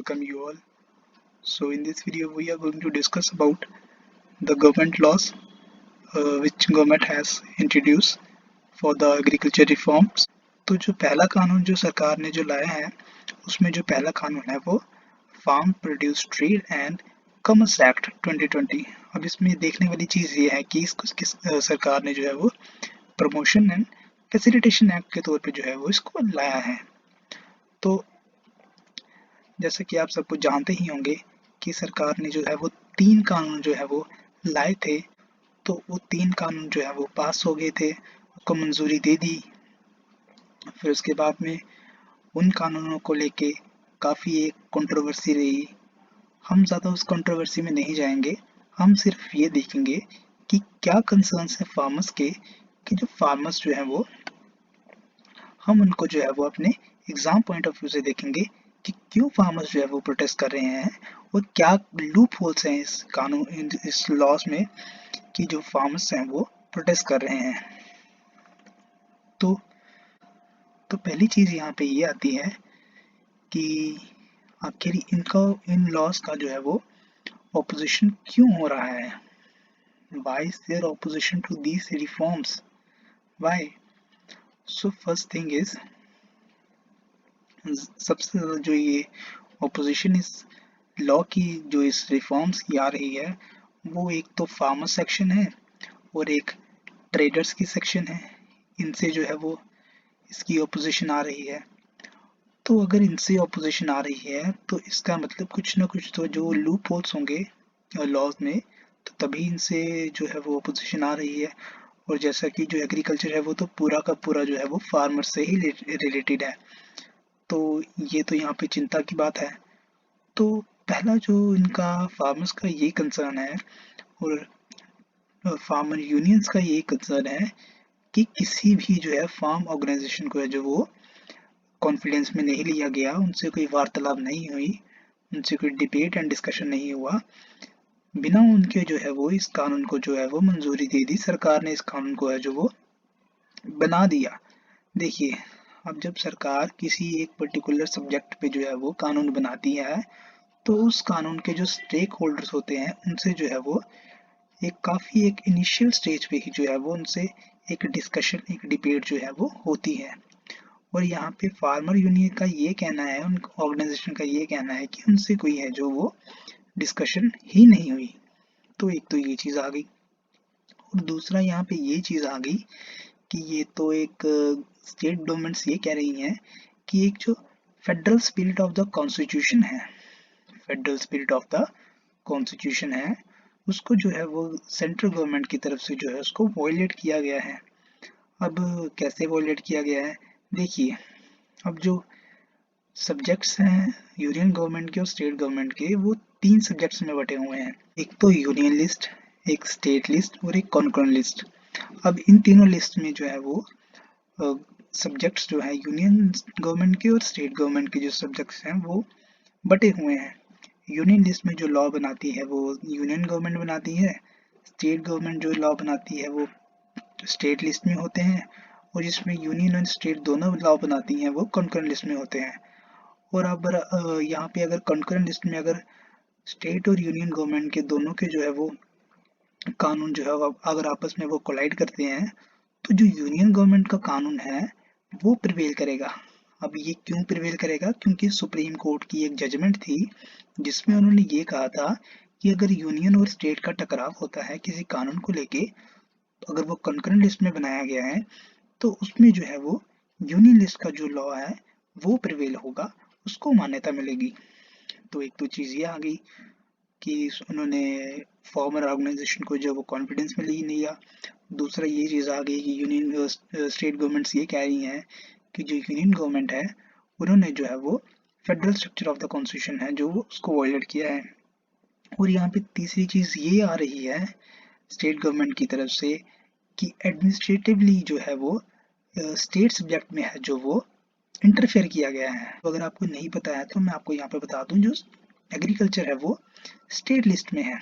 welcome you all. So in this video we are going to discuss about the government laws which government has introduced for the agriculture reforms. तो जो पहला कानून जो सरकार ने जो लाया है उसमें जो पहला कानून है वो farm produce trade and commerce act 2020। अब इसमें देखने वाली चीज़ ये है कि इसको किस सरकार ने जो है वो प्रमोशन एंड फैसिलिटेशन एक्ट के तौर पे जो है वो इसको लाया है। तो जैसे कि आप सबको जानते ही होंगे कि सरकार ने जो है वो 3 कानून जो है वो लाए थे। तो वो 3 कानून जो है वो पास हो गए थे, उसको मंजूरी दे दी। फिर उसके बाद में उन कानूनों को लेके काफ़ी एक कंट्रोवर्सी रही। हम ज़्यादा उस कंट्रोवर्सी में नहीं जाएंगे, हम सिर्फ ये देखेंगे कि क्या कंसर्न्स है फार्मर्स के, कि जो फार्मर्स जो है वो हम उनको जो है वो अपने एग्ज़ाम पॉइंट ऑफ व्यू से देखेंगे कि क्यों फार्मर्स जो है वो प्रोटेस्ट कर रहे हैं और क्या लूप होल्स हैं इस कानून इस लॉज में कि जो फार्मर्स हैं वो प्रोटेस्ट कर रहे हैं। तो पहली चीज़ यहाँ पे ये आती है कि आखिर इन लॉज का जो है वो ऑपोजिशन क्यों हो रहा है। Why is there opposition to these reforms? Why? So first thing is, सबसे ज़्यादा जो ये ऑपोजिशन इस लॉ की जो इस रिफॉर्म्स की आ रही है वो एक तो फार्मर सेक्शन है और एक ट्रेडर्स की सेक्शन है। इनसे जो है वो इसकी ऑपोजिशन आ रही है। तो अगर इनसे ऑपोजिशन आ रही है तो इसका मतलब कुछ ना कुछ तो जो लूप होल्स होंगे लॉज में, तो तभी इनसे जो है वो ऑपोजिशन आ रही है। और जैसा कि जो एग्रीकल्चर है वो तो पूरा का पूरा जो है वो फार्मर से ही रिलेटेड है, तो ये तो यहाँ पे चिंता की बात है। तो पहला जो इनका फार्मर्स का ये कंसर्न है और फार्मर यूनियंस का ये कंसर्न है कि किसी भी जो है फार्म ऑर्गेनाइजेशन को है जो वो कॉन्फिडेंस में नहीं लिया गया, उनसे कोई वार्तालाप नहीं हुई, उनसे कोई डिबेट एंड डिस्कशन नहीं हुआ, बिना उनके जो है वो इस कानून को जो है वो मंजूरी दे दी। सरकार ने इस कानून को है जो वो बना दिया। देखिए, अब जब सरकार किसी एक पर्टिकुलर सब्जेक्ट पे जो है वो कानून बनाती है तो उस कानून के जो स्टेक होल्डर्स होते हैं उनसे जो है वो एक इनिशियल स्टेज पे ही जो है वो उनसे एक डिस्कशन, एक डिबेट जो है वो होती है। और यहाँ पे फार्मर यूनियन का ये कहना है, उन ऑर्गेनाइजेशन का ये कहना है कि उनसे कोई है जो वो डिस्कशन ही नहीं हुई। तो एक तो ये चीज़ आ गई और दूसरा यहाँ पे ये चीज़ आ गई कि ये तो एक स्टेट गवर्नमेंट्स ये कह रही हैं कि एक जो federal spirit of the constitution है, federal spirit of the constitution है, उसको जो है वो सेंट्रल गवर्नमेंट की तरफ से जो है उसको वॉयलेट किया गया है। अब कैसे वॉयलेट किया गया है, देखिए, अब जो सब्जेक्ट्स हैं यूनियन गवर्नमेंट के और स्टेट गवर्नमेंट के वो 3 सब्जेक्ट्स में बटे हुए हैं। एक तो यूनियन लिस्ट, एक स्टेट लिस्ट और एक कॉन्करेंट लिस्ट। अब इन तीनों लिस्ट में जो है वो सब्जेक्ट्स जो है यूनियन गवर्नमेंट के और स्टेट गवर्नमेंट के जो सब्जेक्ट्स हैं वो बटे हुए हैं। यूनियन लिस्ट में जो लॉ बनाती है वो यूनियन गवर्नमेंट बनाती है, स्टेट गवर्नमेंट जो लॉ बनाती है वो स्टेट लिस्ट में होते हैं, और जिसमें यूनियन और स्टेट दोनों लॉ बनाती हैं वो कॉन्करेंट लिस्ट में होते हैं। और अब यहाँ पे अगर कॉन्करेंट लिस्ट में अगर स्टेट और यूनियन गवर्नमेंट के दोनों के जो है वो कानून जो है अगर आपस में वो कोलाइड करते हैं तो जो यूनियन गवर्नमेंट का कानून है वो प्रिवेल करेगा। अब ये क्यों प्रिवेल करेगा, क्योंकि सुप्रीम कोर्ट की एक जजमेंट थी जिसमें उन्होंने ये कहा था कि अगर यूनियन और स्टेट का टकराव होता है किसी कानून को लेके, तो अगर वो कंकरेंट लिस्ट में बनाया गया है तो उसमें जो है वो यूनियन लिस्ट का जो लॉ है वो प्रिवेल होगा, उसको मान्यता मिलेगी। तो एक तो चीज़ ये आ गई कि उन्होंने फॉर्मर ऑर्गेनाइजेशन को जो वो कॉन्फिडेंस में ले लिया। दूसरा ये चीज़ आ गई कि यूनियन स्टेट गवर्नमेंट्स ये कह रही हैं कि जो यूनियन गवर्नमेंट है उन्होंने जो है वो federal structure of the constitution है जो वो उसको वायलेट किया है। और यहाँ पे तीसरी चीज़ ये आ रही है स्टेट गवर्नमेंट की तरफ से कि एडमिनिस्ट्रेटिवली जो है वो स्टेट सब्जेक्ट में है जो वो इंटरफेयर किया गया है। तो अगर आपको नहीं पता है तो मैं आपको यहाँ पे बता दूं, जो एग्रीकल्चर है वो स्टेट लिस्ट में है,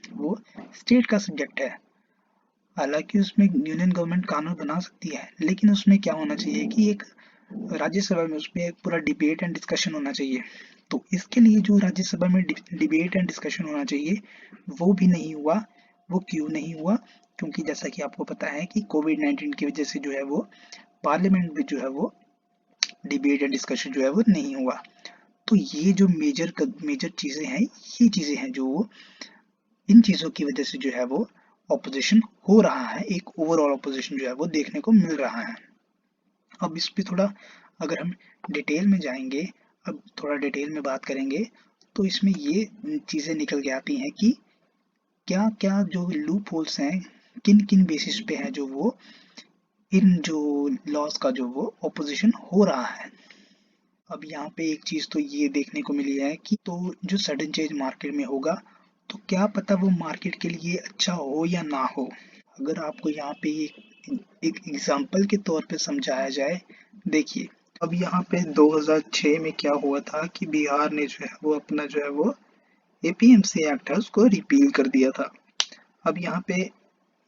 वो स्टेट का सब्जेक्ट है। हालांकि उसमें यूनियन गवर्नमेंट कानून बना सकती है, लेकिन उसमें क्या होना चाहिए कि एक राज्यसभा में उसमें एक पूरा डिबेट एंड डिस्कशन होना चाहिए तो इसके लिए जो राज्यसभा में डिबेट एंड डिस्कशन होना चाहिए वो भी नहीं हुआ। वो क्यों नहीं हुआ? क्योंकि जैसा कि आपको पता है कि कोविड-19 की वजह से जो है वो पार्लियामेंट में जो है वो डिबेट एंड डिस्कशन जो है वो नहीं हुआ। तो ये जो मेजर चीज़ें हैं, ये चीज़ें हैं जो इन चीज़ों की वजह से जो है वो ऑपोजिशन हो रहा है, एक ओवरऑल ऑपोजिशन जो है वो देखने को मिल रहा है। अब इस पे थोड़ा अगर हम डिटेल में जाएंगे, अब थोड़ा डिटेल में बात करेंगे, तो इसमें ये चीज़ें निकल के आती हैं कि क्या क्या जो लूप होल्स हैं, किन किन बेसिस पे हैं जो वो इन जो लॉज का जो वो ऑपोजिशन हो रहा है। अब यहाँ पे एक चीज़ तो ये देखने को मिली है कि तो जो सडन चेंज मार्केट में होगा तो क्या पता वो मार्केट के लिए अच्छा हो या ना हो। अगर आपको यहाँ पे एक एग्जाम्पल के तौर पे समझाया जाए, देखिए अब यहाँ पे 2006 में क्या हुआ था कि बिहार ने जो है वो अपना जो है वो एपीएमसी एक्ट है उसको रिपील कर दिया था। अब यहाँ पे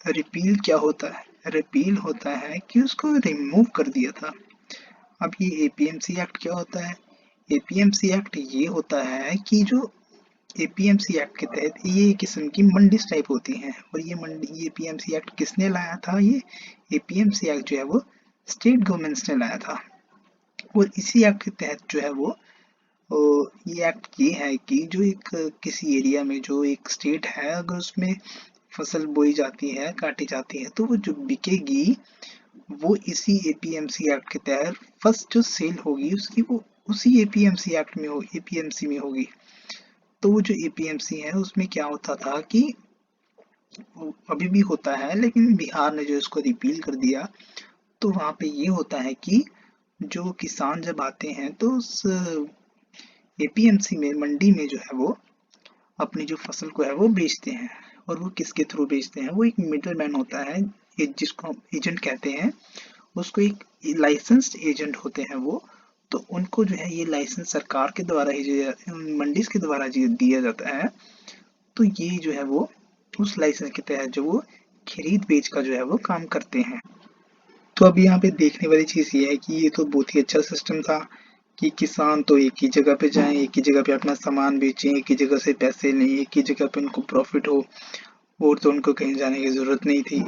रिपील क्या होता है? रिपील होता है कि उसको रिमूव कर दिया था। अब ये एपीएमसी एक्ट क्या होता है? एपीएमसी एक्ट ये होता है कि जो एपीएमसी एक्ट के तहत ये किस्म की मंडीज टाइप होती हैं, और ये एपीएमसी एक्ट किसने लाया था? ये एपीएमसी एक्ट जो है वो स्टेट गवर्नमेंट्स ने लाया था। और इसी एक्ट के तहत जो है वो ये एक्ट ये है कि जो एक किसी एरिया में जो एक स्टेट है, अगर उसमें फसल बोई जाती है, काटी जाती है, तो वो जो बिकेगी वो इसी एपीएमसी एक्ट के तहत फर्स्ट जो सेल होगी उसकी वो उसी एपीएमसी में होगी। तो वो जो एपीएमसी है उसमें क्या होता था कि अभी भी होता है, लेकिन बिहार ने जो इसको रिपील कर दिया, तो वहाँ पे ये होता है कि जो किसान जब आते हैं तो उस एपीएमसी में मंडी में जो है वो अपनी जो फसल को है वो बेचते हैं। और वो किसके थ्रू बेचते हैं? वो एक मिडल मैन होता है, जिसको हम एजेंट कहते हैं, उसको एक लाइसेंस्ड एजेंट होते हैं वो। तो उनको जो है ये लाइसेंस सरकार के द्वारा ही जो मंडीज के द्वारा दिया जाता है। तो ये जो है वो उस लाइसेंस के तहत जो वो खरीद बेच का जो है वो काम करते हैं। तो अब यहाँ पे देखने वाली चीज़ ये है कि ये तो बहुत ही अच्छा सिस्टम था कि किसान तो एक ही जगह पे जाएं, एक ही जगह पे अपना सामान बेचें, एक ही जगह से पैसे लें, एक ही जगह पे उनको प्रॉफिट हो, और तो उनको कहीं जाने की ज़रूरत नहीं थी।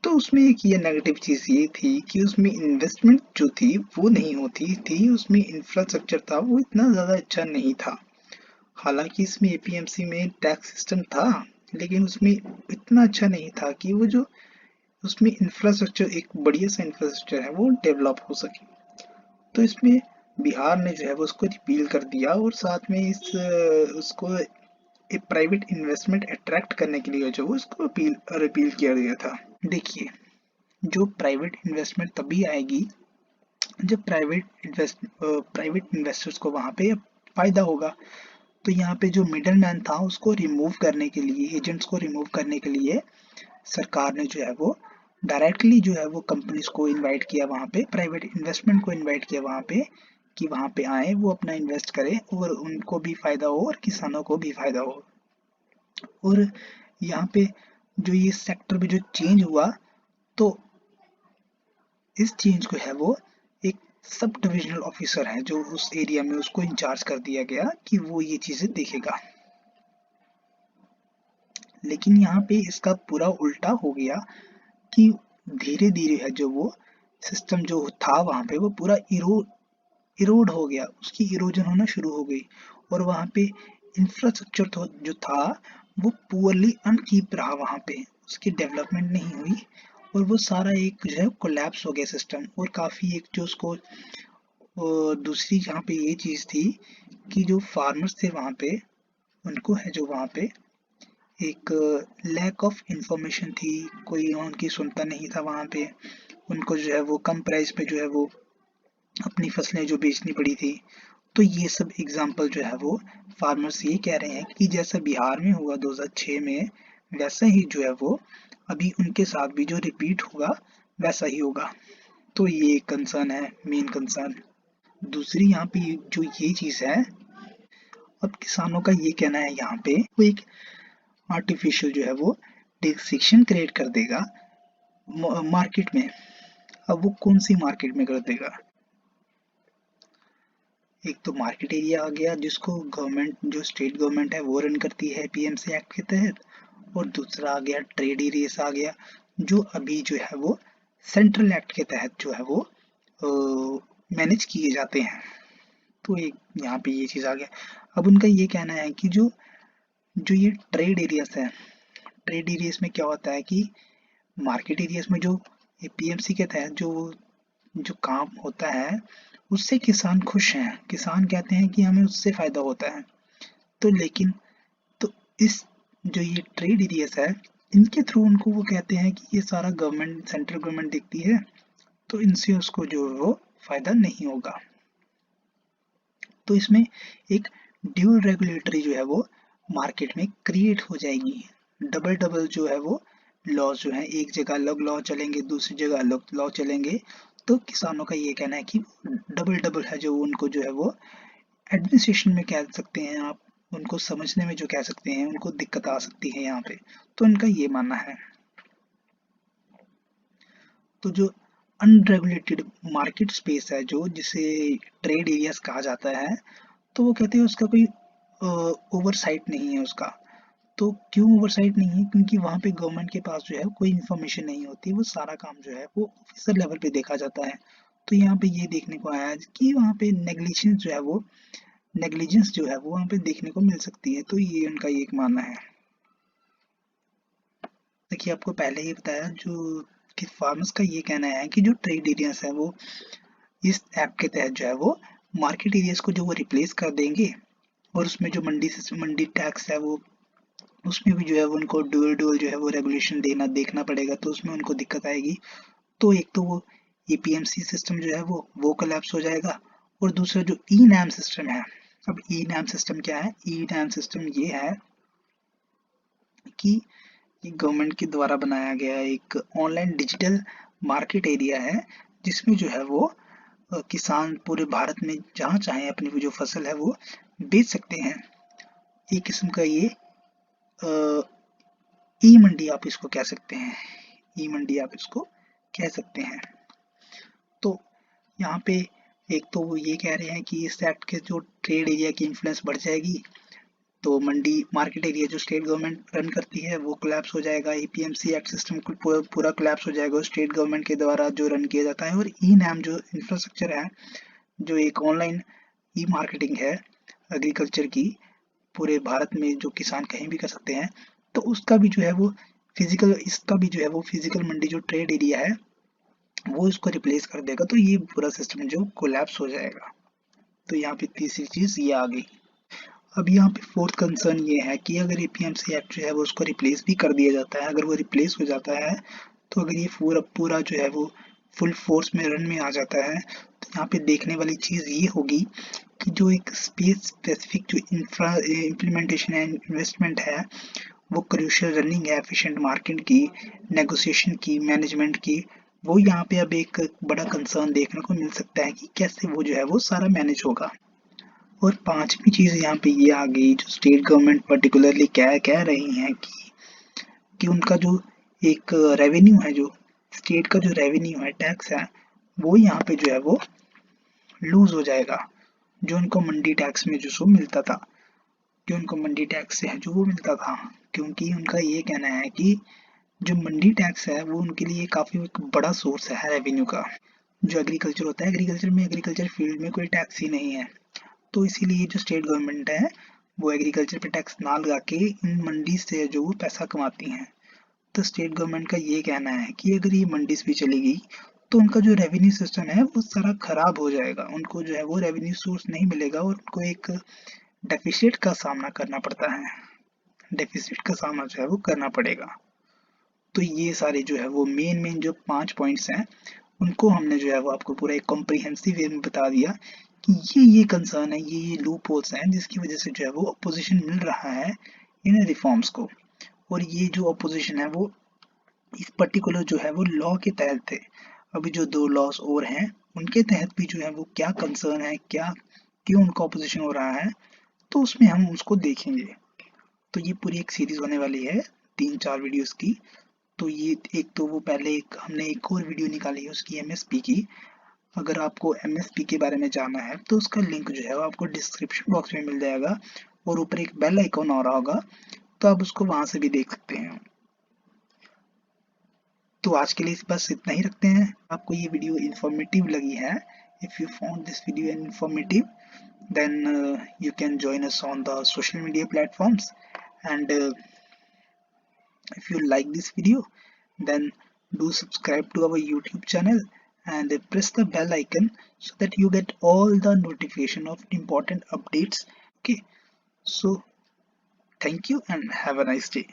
तो उसमें एक ये नेगेटिव चीज़ ये थी कि उसमें इन्वेस्टमेंट जो थी वो नहीं होती थी, उसमें इंफ्रास्ट्रक्चर था वो इतना ज़्यादा अच्छा नहीं था। हालांकि इसमें एपीएमसी में टैक्स सिस्टम था, लेकिन उसमें इतना अच्छा नहीं था कि वो जो उसमें इंफ्रास्ट्रक्चर एक बढ़िया सा इंफ्रास्ट्रक्चर है वो डेवलप हो सके। तो इसमें बिहार ने जो है वो उसको रिपील कर दिया, और साथ में इस उसको एक प्राइवेट इन्वेस्टमेंट अट्रैक्ट करने के लिए जो उसको रिपील किया गया था। देखिए, जो प्राइवेट इन्वेस्टमेंट तभी आएगी जब प्राइवेट इन्वेस्टर्स को वहाँ पे फायदा होगा। तो यहाँ पे जो मिडल मैन था उसको रिमूव करने के लिए, एजेंट्स को रिमूव करने के लिए सरकार ने जो है वो डायरेक्टली जो है वो कंपनीज को इनवाइट किया, वहाँ पे प्राइवेट इन्वेस्टमेंट को इनवाइट किया वहाँ पे, कि वहाँ पे आए, वो अपना इन्वेस्ट करें और उनको भी फायदा हो और किसानों को भी फायदा हो। और यहाँ पे जो ये सेक्टर में जो चेंज हुआ, तो इस चेंज को है वो एक सब डिविजनल ऑफिसर है जो उस एरिया में, उसको इंचार्ज कर दिया गया कि वो ये चीजें देखेगा। लेकिन यहाँ पे इसका पूरा उल्टा हो गया कि धीरे धीरे है जो वो सिस्टम जो था वहाँ पे वो पूरा इरोड हो गया, उसकी इरोजन होना शुरू हो गई। और वहाँ पे इंफ्रास्ट्रक्चर तो जो था वो पुअरली अनकीप रहा, वहाँ पे उसकी डेवलपमेंट नहीं हुई, और वो सारा एक जो है कोलैप्स हो गया सिस्टम। और काफ़ी एक जो उसको दूसरी यहाँ पे ये चीज़ थी कि जो फार्मर्स थे वहाँ पे, उनको है जो वहाँ पे एक लैक ऑफ इंफॉर्मेशन थी, कोई उनकी सुनता नहीं था वहाँ पे। उनको जो है वो कम प्राइस पे जो है वो अपनी फसलें जो बेचनी पड़ी थी। तो ये सब एग्जाम्पल जो है वो फार्मर्स ये कह रहे हैं कि जैसा बिहार में हुआ 2006 में, वैसा ही जो है वो अभी उनके साथ भी जो रिपीट होगा वैसा ही होगा। तो ये एक कंसर्न है, मेन कंसर्न। दूसरी यहाँ पे जो ये चीज़ है, अब किसानों का ये कहना है यहाँ पे वो एक आर्टिफिशियल जो है वो टैक्सेशन क्रिएट कर देगा मार्केट में। अब वो कौन सी मार्केट में कर देगा? एक तो मार्केट एरिया आ गया जिसको गवर्नमेंट, जो स्टेट गवर्नमेंट है वो रन करती है पीएमसी एक्ट के तहत, और दूसरा आ गया ट्रेड एरियाज आ गया जो अभी जो है वो सेंट्रल एक्ट के तहत जो है वो मैनेज किए जाते हैं। तो एक यहाँ पे ये चीज़ आ गया। अब उनका ये कहना है कि जो जो ये ट्रेड एरियाज है, ट्रेड एरियाज में क्या होता है कि मार्केट एरियाज में जो पीएमसी के तहत जो जो काम होता है उससे किसान खुश हैं, किसान कहते हैं कि हमें उससे फायदा होता है। तो लेकिन तो इस जो ये ट्रेड एरियाज है इनके थ्रू उनको वो कहते हैं कि ये सारा गवर्नमेंट, सेंट्रल गवर्नमेंट देखती है, तो इनसे उसको जो वो फायदा नहीं होगा। तो इसमें एक ड्यूल रेगुलेटरी जो है वो मार्केट में क्रिएट हो जाएगी। डबल डबल जो है वो लॉ जो है, एक जगह अलग लॉ चलेंगे, दूसरी जगह अलग लॉ चलेंगे। तो किसानों का ये कहना है कि डबल डबल है जो उनको जो है वो एडमिनिस्ट्रेशन में कह सकते हैं आप, उनको समझने में जो कह सकते हैं उनको दिक्कत आ सकती है यहाँ पे। तो उनका ये मानना है। तो जो अनरेगुलेटेड मार्केट स्पेस है जो जिसे ट्रेड एरियाज कहा जाता है, तो वो कहते हैं उसका कोई ओवरसाइट नहीं है उसका। तो क्यों ओवरसाइट नहीं है? क्योंकि वहाँ पे गवर्नमेंट के पास जो है कोई इन्फॉर्मेशन नहीं होती, वो सारा काम जो है वो ऑफिसर लेवल पे देखा जाता है। तो यहाँ पे ये देखने को आया है कि वहाँ पे नेग्लिजेंस जो है वो, नेग्लिजेंस जो है वो वहाँ पे देखने को मिल सकती है। तो ये उनका ये एक मानना है। देखिए आपको पहले ही बताया जो कि फार्मर्स का ये कहना है कि जो ट्रेड एरियाज है वो इस ऐप के तहत जो है वो मार्केट एरियाज को जो वो रिप्लेस कर देंगे, और उसमें जो मंडी टैक्स है वो उसमें भी जो है वो उनको ड्यूअल ड्यूअल जो है वो रेगुलेशन देना देखना पड़ेगा, तो उसमें उनको दिक्कत आएगी। तो एक तो वो एपीएमसी सिस्टम जो है वो कोलैप्स हो जाएगा, और दूसरा जो ई नैम सिस्टम है। अब ई नैम सिस्टम क्या है? ई नैम सिस्टम ये है कि ये गवर्नमेंट के द्वारा बनाया गया एक ऑनलाइन डिजिटल मार्केट एरिया है जिसमें जो है वो किसान पूरे भारत में जहाँ चाहे अपनी जो फसल है वो बेच सकते हैं। एक किस्म का ये ई मंडी आप इसको कह सकते हैं, ई मंडी आप इसको कह सकते हैं। तो यहाँ पे एक तो वो ये कह रहे हैं कि इस एक्ट के जो ट्रेड एरिया की इन्फ्लुएंस बढ़ जाएगी, तो मंडी मार्केट एरिया जो स्टेट गवर्नमेंट रन करती है वो कोलैप्स हो जाएगा, एपीएमसी एक्ट सिस्टम पूरा कोलैप्स हो जाएगा, स्टेट गवर्नमेंट के द्वारा जो रन किया जाता है। और ई नैम जो इंफ्रास्ट्रक्चर है, जो एक ऑनलाइन ई मार्केटिंग है एग्रीकल्चर की, पूरे भारत में जो किसान कहीं भी कर सकते हैं, तो उसका भी जो है वो फिजिकल, इसका भी जो है वो फिजिकल मंडी जो ट्रेड एरिया है वो इसको रिप्लेस कर देगा। तो ये पूरा सिस्टम जो कोलैप्स हो जाएगा। तो यहाँ पे तीसरी चीज ये आ गई। अब यहाँ पे फोर्थ कंसर्न ये है कि अगर एपीएमसी एक्ट जो है वो उसको रिप्लेस भी कर दिया जाता है, अगर वो रिप्लेस हो जाता है, तो अगर ये पूरा पूरा जो है वो फुल फोर्स में रन में आ जाता है, तो यहाँ पे देखने वाली चीज़ ये होगी कि जो एक स्पेस स्पेसिफिक जो इंफ्रा इम्प्लीमेंटेशन है, इन्वेस्टमेंट है, वो क्रूशियल रनिंग है एफिशिएंट मार्केट की, नेगोशिएशन की, मैनेजमेंट की, वो यहाँ पे अब एक बड़ा कंसर्न देखने को मिल सकता है कि कैसे वो जो है वो सारा मैनेज होगा। और पांचवी चीज यहाँ पे ये आ गई जो स्टेट गवर्नमेंट पर्टिकुलरली क्या कह रही हैं कि उनका जो एक रेवेन्यू है, जो स्टेट का जो रेवेन्यू है, टैक्स है, वो यहाँ पे जो है वो लूज हो जाएगा, जो उनको मंडी टैक्स में जो सो मिलता था, जो उनको मंडी टैक्स से है जो वो मिलता था। क्योंकि उनका ये कहना है कि जो मंडी टैक्स है वो उनके लिए काफी एक बड़ा सोर्स है रेवेन्यू का। जो एग्रीकल्चर होता है, एग्रीकल्चर फील्ड में कोई टैक्स ही नहीं है, तो इसीलिए जो स्टेट गवर्नमेंट है वो एग्रीकल्चर पे टैक्स ना लगा के इन मंडी से जो वो पैसा कमाती हैं। तो स्टेट गवर्नमेंट का ये कहना है कि अगर ये मंडी भी चली गई तो उनका जो रेवेन्यू सिस्टम है वो सारा खराब हो जाएगा, उनको जो है वो रेवेन्यू सोर्स नहीं मिलेगा और उनको एक डेफिसिट का सामना करना पड़ता है, डेफिसिट का सामना जो है वो करना पड़ेगा। तो ये सारे जो है वो मेन जो 5 पॉइंट्स हैं उनको हमने जो है वो आपको पूरा एक कॉम्प्रिहेंसिव वे में बता दिया कि ये कंसर्न है, ये लूप होल्स हैं जिसकी वजह से जो है वो अपोजिशन मिल रहा है इन रिफॉर्म्स को। और ये जो अपोजिशन है वो इस पर्टिकुलर जो है वो लॉ के तहत थे। अभी जो 2 लॉस और हैं उनके तहत भी जो है वो क्या कंसर्न है, क्या क्यों उनका अपोजिशन हो रहा है, तो उसमें हम उसको देखेंगे। तो ये पूरी एक सीरीज होने वाली है 3-4 वीडियोस की। तो ये एक तो वो पहले एक हमने एक और वीडियो निकाली है उसकी एमएसपी की, अगर आपको MSP के बारे में जानना है तो उसका लिंक जो है वो आपको डिस्क्रिप्शन बॉक्स में मिल जाएगा और ऊपर एक बेल आइकॉन आ रहा होगा, तो आप उसको वहां से भी देख सकते हैं। तो आज के लिए बस इतना ही रखते हैं। आपको ये वीडियो इन्फॉर्मेटिव लगी है, if you found this video informative, then you can join us on the social media platforms, and if you like this video, then do subscribe to our YouTube channel and press the bell icon so that you get all the notification of important updates. Okay, so thank you and have a nice day.